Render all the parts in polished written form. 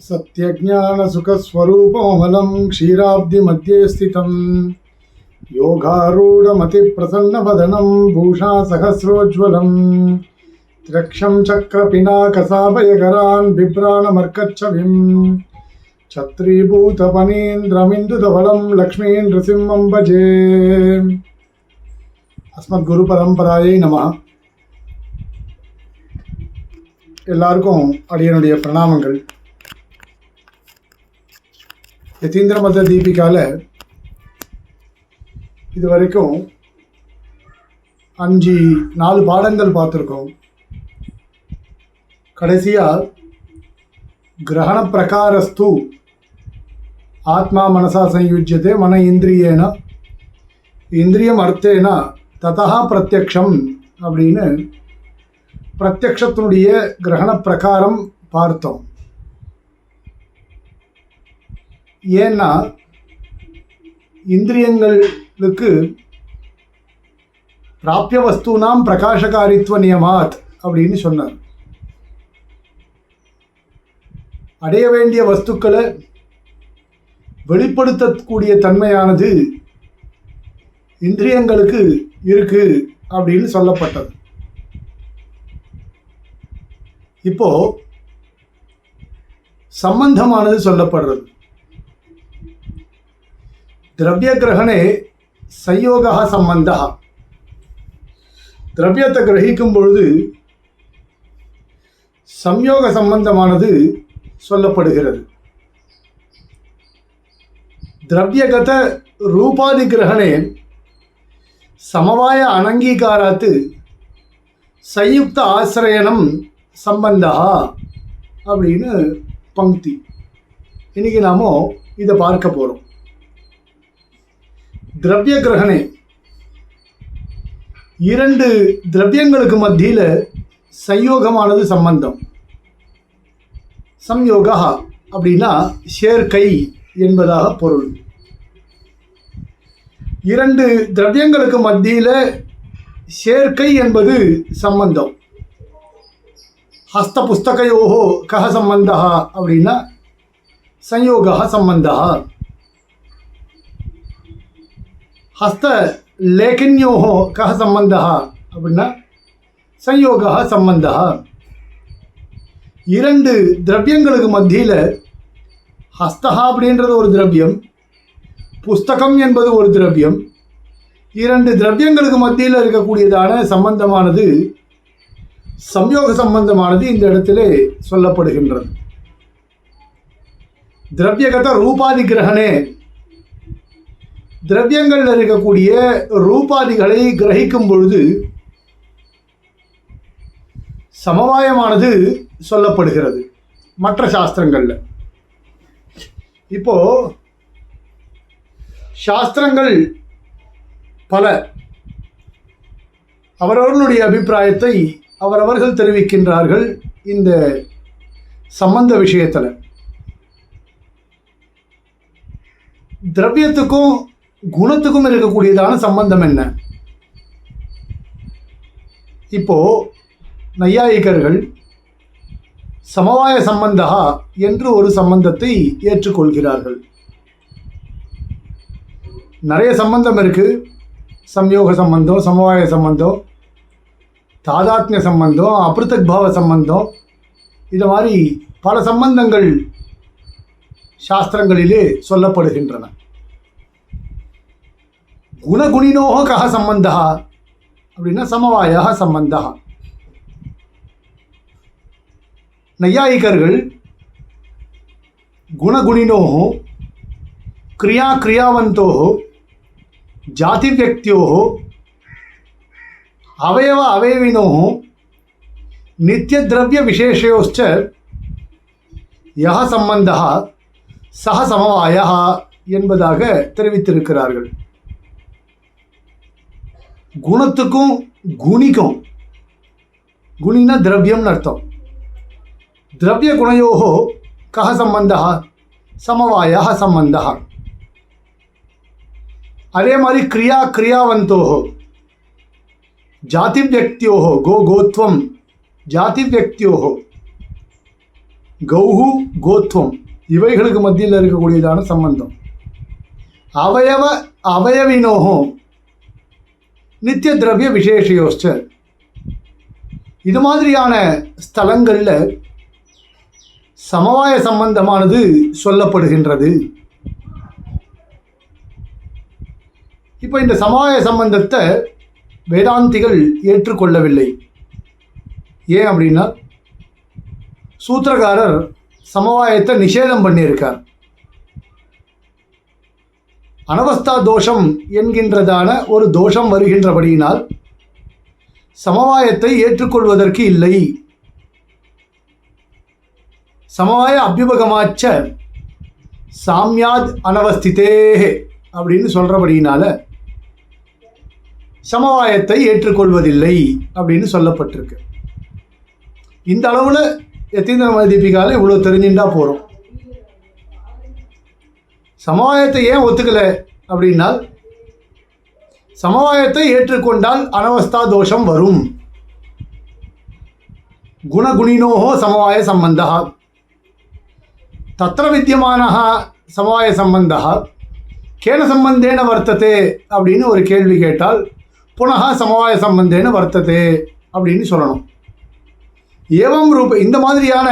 सत्यज्ञानसुखस्वरूपममलं क्षीराब्धिमध्ये स्थितं योगारूढमतिप्रसन्नवदनं भूषासहस्रोज्ज्वलं त्र्यक्षं चक्रपिनाकसाभयकरान् बिभ्राणमर्कच्छविं छत्रीभूतपनीन्द्रमिन्दुधवलं लक्ष्मीं नृसिंहं भजे. अस्मद्गुरुपरம்பராயை நமः. எல்லாருக்கும் அடியனுடைய பிரணாமங்கள். யதீந்திர மத தீபிகாவில் இது வரைக்கும் 4 பாடங்கள் பார்த்துருக்கோம். கடைசியாக கிரகண பிரகாரஸ்து ஆத்மா மனசா சயுஜ்யதே மன இந்திரியேன இந்திரியம் அர்த்தேன ததா பிரத்யக்ஷம் அப்படின்னு பிரத்யக்ஷத்தினுடைய கிரகண பிரகாரம் பார்த்தோம். ஏன்னா இந்திரியங்களுக்கு பிராபிய வஸ்தூனாம் பிரகாசகாரித்வ நியமாத் அப்படின்னு சொன்னார். அடைய வேண்டிய வஸ்துக்களை வெளிப்படுத்தக்கூடிய தன்மையானது இந்திரியங்களுக்கு இருக்கு அப்படின்னு சொல்லப்பட்டது. இப்போ சம்பந்தமானது சொல்லப்படுறது. திரவிய கிரகணே சயோகா சம்பந்தா. திரவியத்தை கிரகிக்கும் பொழுது சம்யோக சம்பந்தமானது சொல்லப்படுகிறது. திரவியகத ரூபாதி கிரகணே சமவாய அனங்கீகாராத்து சயுக்த ஆசிரயணம் சம்பந்தா அப்படின்னு பங்கி. இன்னைக்கு நாம இதை பார்க்க போறோம். திரவிய கிரகணே 2 திரவியங்களுக்கு மத்தியில் சயோகமானது சம்பந்தம். சம்யோகா அப்படின்னா சேர்க்கை என்பதாக பொருள். 2 திரவியங்களுக்கு மத்தியில் சேர்க்கை என்பது சம்பந்தம். ஹஸ்த புஸ்தகையோஹோ கஹ சம்பந்தா அப்படின்னா சயோகா சம்பந்தா. ஹஸ்த லேகின்யோஹோ கஹ சம்பந்தா அப்படின்னா சயோகா சம்பந்தா. 2 திரவியங்களுக்கு மத்தியில் ஹஸ்தா அப்படின்றது ஒரு திரவியம், புஸ்தகம் என்பது ஒரு திரவியம். 2 திரவியங்களுக்கு மத்தியில் இருக்கக்கூடியதான சம்பந்தமானது சம்யோக சம்பந்தமானது இந்த இடத்துல சொல்லப்படுகின்றது. திரவியகத ரூபாதி கிரகணே திரவியங்களில் இருக்கக்கூடிய ரூபாதிகளை கிரகிக்கும் பொழுது சமவாயமானது சொல்லப்படுகிறது மற்ற சாஸ்திரங்கள்ல. இப்போ சாஸ்திரங்கள் பல அவரவர்களுடைய அபிப்பிராயத்தை அவரவர்கள் தெரிவிக்கின்றார்கள். இந்த சம்பந்த விஷயத்தில் திரவியத்துக்கும் குணத்துக்கும் இருக்கக்கூடியதான சம்பந்தம் என்ன? இப்போ நையாயிகர்கள் சமவாய சம்பந்தா என்று ஒரு சம்பந்தத்தை ஏற்றுக்கொள்கிறார்கள். நிறைய சம்பந்தம் இருக்கு. சம்யோக சம்பந்தம், சமவாய சம்பந்தம், தாதாத்மிய சம்பந்தம், அப்ருதக் பாவ சம்பந்தம், இது மாதிரி பல சம்பந்தங்கள் சாஸ்திரங்களிலே சொல்லப்படுகின்றன. குணகுணினோக கஹ சம்பந்தா அப்படின்னா சமவாய சம்பந்தா. நையாயிகர்கள் குணகுணினோஹோ கிரியா கிரியாவந்தோஹோ ஜாதி வியக்தியோஹோ அவயவ அவயவினோஹோ நித்தியத்ரவிய விசேஷயோச்ச யஹ சம்பந்தா சஹ சமவாய என்பதாக தெரிவித்திருக்கிறார்கள். குணத்துக்கும் குணிக்கும், குணினா திரவியம்னு அர்த்தம். திரவிய குணயோஹோ கஹ சம்பந்தா சமவாய சம்பந்தா. அதே மாதிரி கிரியா கிரியாவந்தோஹோ जाति व्यक्त्योः गो गोत्वं जाति व्यक्त्योः கௌஹு கோத்வம் இவைகளுக்கு மத்தியில் இருக்கக்கூடியதான சம்பந்தம். அவயவினோகோ நித்திய திரவிய விசேஷயோச்ச இது மாதிரியான ஸ்தலங்களில் சமவாய சம்பந்தமானது சொல்லப்படுகின்றது. இப்போ இந்த சமவாய சம்பந்தத்தை வேதாந்திகள் ஏற்றுக்கொள்ளவில்லை. ஏன் அப்படின்னா சூத்திரகாரர் சமவாயத்தை நிஷேதம் பண்ணியிருக்கார். அனவஸ்தா தோஷம் என்கின்றதான ஒரு தோஷம் வருகின்றபடியினால் சமவாயத்தை ஏற்றுக்கொள்வதற்கு இல்லை. சமவாய அபியுபகமாச்ச சாமியாத் அனவஸ்திதே அப்படின்னு சொல்கிறபடியினால சமவாயத்தை ஏற்றுக்கொள்வதில்லை அப்படின்னு சொல்லப்பட்டிருக்கு. இந்த அளவில் யதீந்திர தீபிகால இவ்வளோ தெரிஞ்சுட்டா போகிறோம். சமவாயத்தை ஏன் ஒத்துக்கலை அப்படின்னா சமவாயத்தை ஏற்றுக்கொண்டால் அனவஸ்தா தோஷம் வரும். குணகுணினோஹோ சமவாய சம்பந்தா தத்திர வித்தியமானஹ சமவாய சம்பந்தா கேன சம்பந்தேன வர்த்ததே அப்படின்னு ஒரு கேள்வி கேட்டால் புனः சமவாய சம்பந்தேன வர்த்ததே அப்படின்னு சொல்லணும். ஏவம் ரூப இந்த மாதிரியான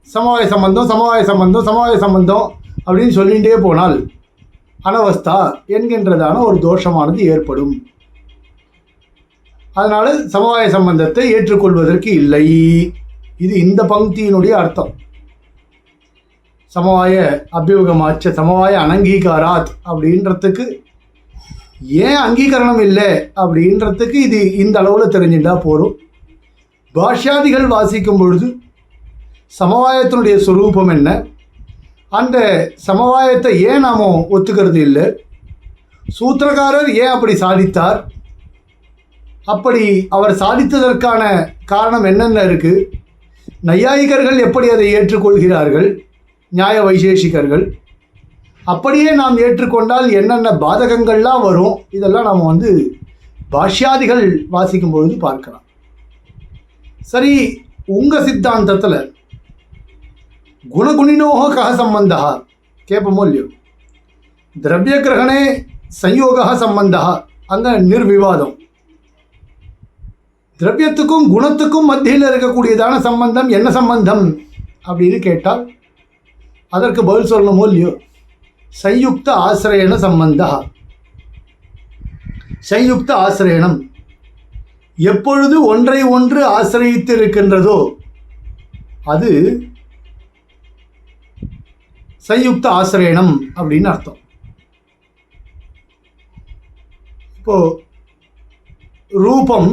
சமவாய சம்பந்தம் சமவாய சம்பந்தம் சமவாய சம்பந்தம் அப்படின்னு சொல்லிகிட்டே போனால் அனவஸ்தா என்கின்றதான ஒரு தோஷமானது ஏற்படும். அதனால் சமவாய சம்பந்தத்தை ஏற்றுக்கொள்வதற்கு இல்லை. இது இந்த பங்கியினுடைய அர்த்தம். சமவாய அபியுகமாச்ச சமவாய அனங்கீகாராத் அப்படின்றதுக்கு ஏன் அங்கீகரணம் இல்லை அப்படின்றதுக்கு இது இந்த அளவில் தெரிஞ்சுட்டா போகிறோம். பாஷ்யாதிகள் வாசிக்கும் பொழுது சமவாயத்தினுடைய சொரூபம் என்ன, அந்த சமவாயத்தை ஏன் நாம் ஒத்துக்கிறது இல்லை, சூத்திரகாரர் ஏன் அப்படி சாதித்தார், அப்படி அவர் சாதித்ததற்கான காரணம் என்னென்ன இருக்குது, நையாயிகர்கள் எப்படி அதை ஏற்றுக்கொள்கிறார்கள், நியாய வைசேஷிகர்கள் அப்படியே நாம் ஏற்றுக்கொண்டால் என்னென்ன பாதகங்கள்லாம் வரும், இதெல்லாம் நாம் பாஷ்யாதிகள் வாசிக்கும் பொழுது பார்க்கலாம். சரி, உங்கள் சித்தாந்தத்தில் குணகுணினோஹ கஹ சம்பந்தா கேட்போமோ இல்லையோ, திரவிய கிரகணே சயோக சம்பந்தா அங்கே நிர்விவாதம். திரவியத்துக்கும் குணத்துக்கும் மத்தியில் இருக்கக்கூடியதான சம்பந்தம் என்ன சம்பந்தம் அப்படின்னு கேட்டால் அதற்கு பதில் சொல்லணுமோ இல்லையோ, சயுக்த ஆசிரயண சம்பந்தா. சயுக்த ஆசிரயணம் எப்பொழுது ஒன்றை ஒன்று ஆசிரயித்து இருக்கின்றதோ அது சயுக்த ஆசிரயணம் அப்படின்னு அர்த்தம். இப்போ ரூபம்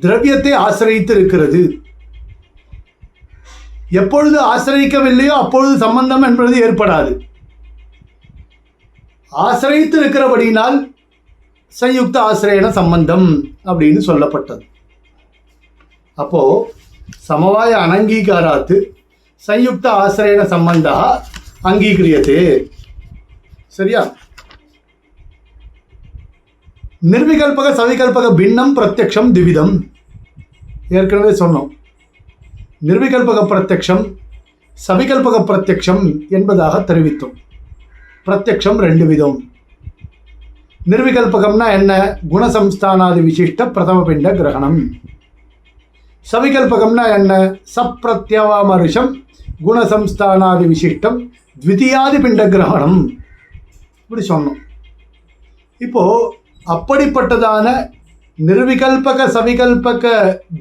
திரவியத்தை ஆசிரயித்து இருக்கிறது. எப்பொழுது ஆசிரயிக்கவில்லையோ அப்பொழுது சம்பந்தம் என்பது ஏற்படாது. ஆசிரயித்து இருக்கிறபடினால் சயுக்த ஆசிரயண சம்பந்தம் அப்படின்னு சொல்லப்பட்டது. அப்போ சமவாய அனங்கீகாராத்து சயுக்த ஆசிரயண சம்பந்தா அங்கீகிரியதே. சரியா? நிர்விகல்பக சவிகல்பக பின்னம் பிரத்யக்ஷம் திவிதம் ஏற்கனவே சொன்னோம். நிர்விகல்பக பிரத்யக்ஷம் சவிகல்பக பிரத்யக்ஷம் என்பதாக தெரிவித்தோம். பிரத்யக்ஷம் ரெண்டு விதம். நிர்விகல்பகம்னா என்ன? குணசம்ஸ்தானாதி விசிஷ்ட பிரதம பிண்ட கிரகணம். சவிகல்பகம்னா என்ன? சப்பிரத்யவாமருஷம் குணசம்ஸ்தானாதி விசிஷ்டம் த்விதியாதி பிண்ட கிரகணம். இப்படி சொன்னோம். இப்போது அப்படிப்பட்டதான நிர்விகல்பக சவிகல்பக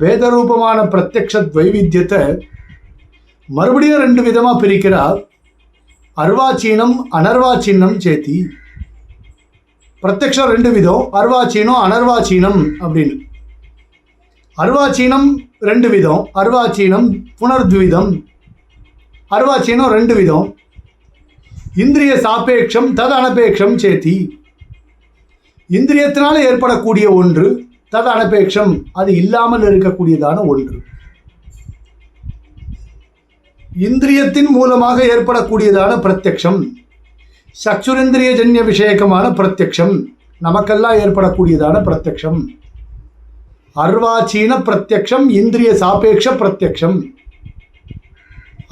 பேதரூபமான பிரத்யக்ஷ வைவித்தியத்தை மறுபடியும் ரெண்டு விதமாக பிரிக்கிறார். அர்வாச்சீனம் அனர்வாச்சீனம் சேத்தி. பிரத்யக்ஷம் ரெண்டு விதம், அர்வாச்சீனம் அனர்வாச்சீனம் அப்படின்னு. அர்வாச்சீனம் ரெண்டு விதம், அர்வாச்சீனம் புனர்த்விதம். அர்வாச்சீனம் ரெண்டு விதம். இந்திரிய சாபேட்சம் தது அனபேட்சம் சேத்தி. இந்திரியத்தினால் ஏற்படக்கூடிய ஒன்று, தது அனபேட்சம் அது இல்லாமல் இருக்கக்கூடியதான ஒன்று. இந்திரியத்தின் மூலமாக ஏற்படக்கூடியதான பிரத்யக்ஷம், சக்ஷுரேந்திரியஜன்ய விஷயகமான பிரத்யக்ஷம், நமக்கெல்லாம் ஏற்படக்கூடியதான பிரத்யக்ஷம். அர்வாச்சீன பிரத்யக்ஷம் இந்திரிய சாபேட்ச பிரத்யக்ஷம்.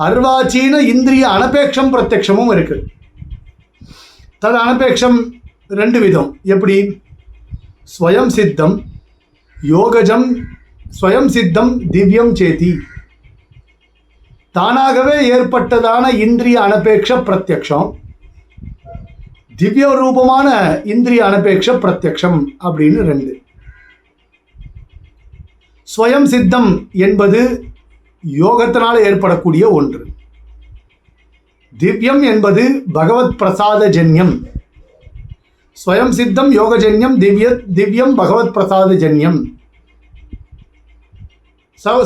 அர்வாச்சீன இந்திரிய அனபேட்சம் பிரத்யக்ஷமும் இருக்குது. தது அனபேட்சம் ரெண்டு விதம். எப்படி? ஸ்வயம் சித்தம் யோகஜம், ஸ்வயம் சித்தம் திவ்யம் சேதி. தானாகவே ஏற்பட்டதான இந்திரிய அனபேட்ச பிரத்யக்ஷம், திவ்ய ரூபமான இந்திரிய அனபேட்ச பிரத்யக்ஷம் அப்படின்னு ரெண்டு. ஸ்வயம் சித்தம் என்பது யோகத்தினால் ஏற்படக்கூடிய ஒன்று. திவ்யம் என்பது பகவத் பிரசாத ஜன்யம். ஸ்வயம் சித்தம் யோகஜன்யம், திவ்யம் பகவத் பிரசாத ஜன்யம்.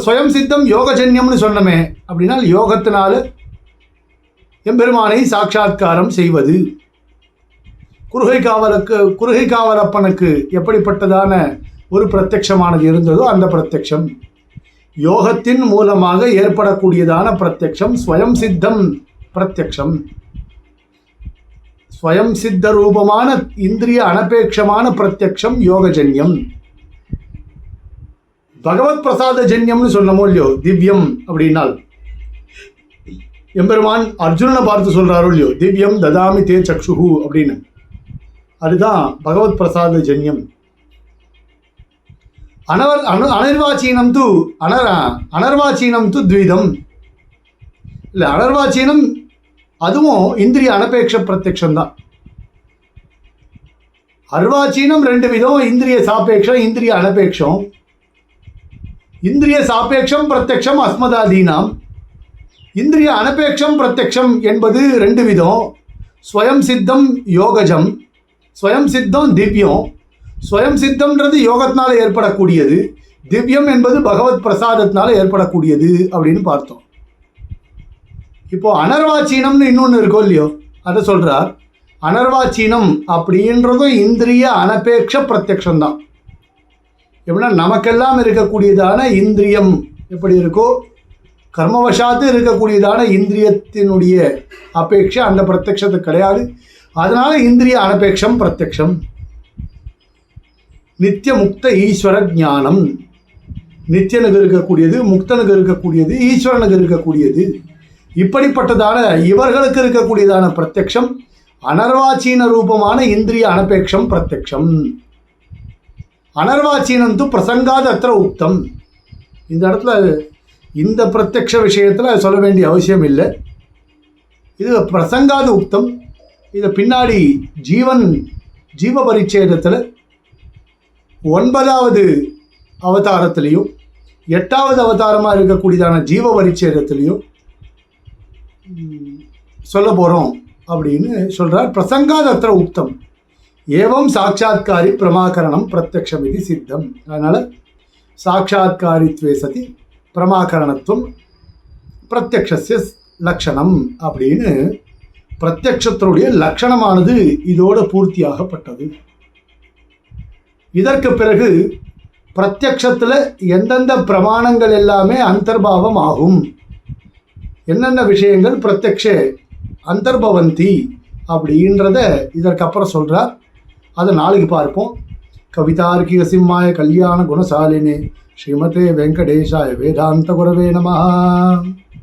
ஸ்வயம் சித்தம் யோகஜன்யம்னு சொன்னமே அப்படின்னா யோகத்தினால எம்பெருமானை சாட்சாத்காரம் செய்வது. குருகை காவலப்பனுக்கு எப்படிப்பட்டதான ஒரு பிரத்யக்ஷமானது இருந்ததோ அந்த பிரத்யக்ஷம் யோகத்தின் மூலமாக ஏற்படக்கூடியதான பிரத்யக்ஷம் ஸ்வயம் சித்தம் பிரத்யக்ஷம். ஸ்வயம் சித்த ரூபமான இந்திரிய அனபேட்சமான பிரத்யக்ஷம் யோகஜன்யம். பகவத் பிரசாத ஜன்யம்னு சொன்னமோ இல்லையோ திவ்யம் அப்படின்னால், எம்பெருமான் அர்ஜுனனை பார்த்து சொல்றாரோ இல்லையோ திவ்யம் ததாமி தே சக்ஷுஹு அப்படின்னு, அதுதான் பகவத் பிரசாத ஜன்யம். அனர்வாச்சீனம் து த்விதம். இல்லை, அனர்வாச்சீனம் அதுவும் இந்திரிய அனபேட்ச பிரத்யக்ஷம் தான். அர்வாச்சீனம் ரெண்டு விதம், இந்திரிய சாபேட்சம், இந்திரிய அனபேட்சம். இந்திரிய சாபேட்சம் பிரத்யக்ஷம் அஸ்மதாதீனாம். இந்திரிய அனபேட்சம் பிரத்யக்ஷம் என்பது ரெண்டு விதம். ஸ்வயம் சித்தம் யோகஜம், ஸ்வயம் சித்தம் திவ்யம். ஸ்வயம் சித்தம்ன்றது யோகத்தினால ஏற்படக்கூடியது, திவ்யம் என்பது பகவத் பிரசாதத்தினால ஏற்படக்கூடியது அப்படின்னு பார்த்தோம். இப்போ அனர்வாச்சீனம்னு இன்னொன்று இருக்கோ இல்லையோ அதை சொல்கிறார். அனர்வாச்சீனம் அப்படின்றதும் இந்திரிய அனபேட்ச பிரத்யக்ஷம் தான். எப்படின்னா நமக்கெல்லாம் இருக்கக்கூடியதான இந்திரியம் எப்படி இருக்கோ, கர்மவசாத்து இருக்கக்கூடியதான இந்திரியத்தினுடைய அபேட்சை அந்த பிரத்யக்ஷத்துக்கு கிடையாது. அதனால இந்திரிய அனபேட்சம் பிரத்யக்ஷம். நித்திய முக்த ஈஸ்வர ஞானம், நித்தியனுக்கு இருக்கக்கூடியது, முக்தனுக்கு இருக்கக்கூடியது, ஈஸ்வரனுக்கு இருக்கக்கூடியது. இப்படிப்பட்டதான இவர்களுக்கு இருக்கக்கூடியதான பிரத்யக்ஷம் அனர்வாச்சீன ரூபமான இந்திரிய அனபேட்சம் பிரத்யக்ஷம். அனர்வாச்சீனம் து பிரசங்காத அத்திர உக்தம். இந்த இடத்துல இந்த பிரத்யக்ஷ விஷயத்தில் சொல்ல வேண்டிய அவசியம் இல்லை. இது பிரசங்காத உக்தம். இதை பின்னாடி ஜீவ பரிச்சேதத்தில் 9வது அவதாரத்திலையும் 8வது அவதாரமாக இருக்கக்கூடியதான ஜீவ பரிச்சேதத்திலையும் சொல்ல போகிறோம் அப்படின்னு சொல்கிறார். பிரசங்காத அத்திர உக்தம் ஏவம் சாட்சாத்காரி பிரமாகரணம் பிரத்யக்ஷம் இது சித்தம். அதனால் சாட்சாத்காரித்வே சதி பிரமாகரணத்துவம் பிரத்யக்ஷஸ்ய லக்ஷணம் அப்படின்னு பிரத்யக்ஷத்தினுடைய லக்ஷணமானது இதோடு பூர்த்தியாகப்பட்டது. இதற்கு பிறகு பிரத்யக்ஷத்தில் எந்தெந்த பிரமாணங்கள் எல்லாமே அந்தர்பாவம் ஆகும், என்னென்ன விஷயங்கள் பிரத்யக்ஷ அந்தர்பவந்தி அப்படின்றத இதற்கப்புறம் சொல்கிறார். அதை நாளைக்கு பார்ப்போம். கவிதார்க்கிக சிம்மாய கல்யாண குணசாலினே ஸ்ரீமதே வெங்கடேஷாய வேதாந்த குரவே நமஹ.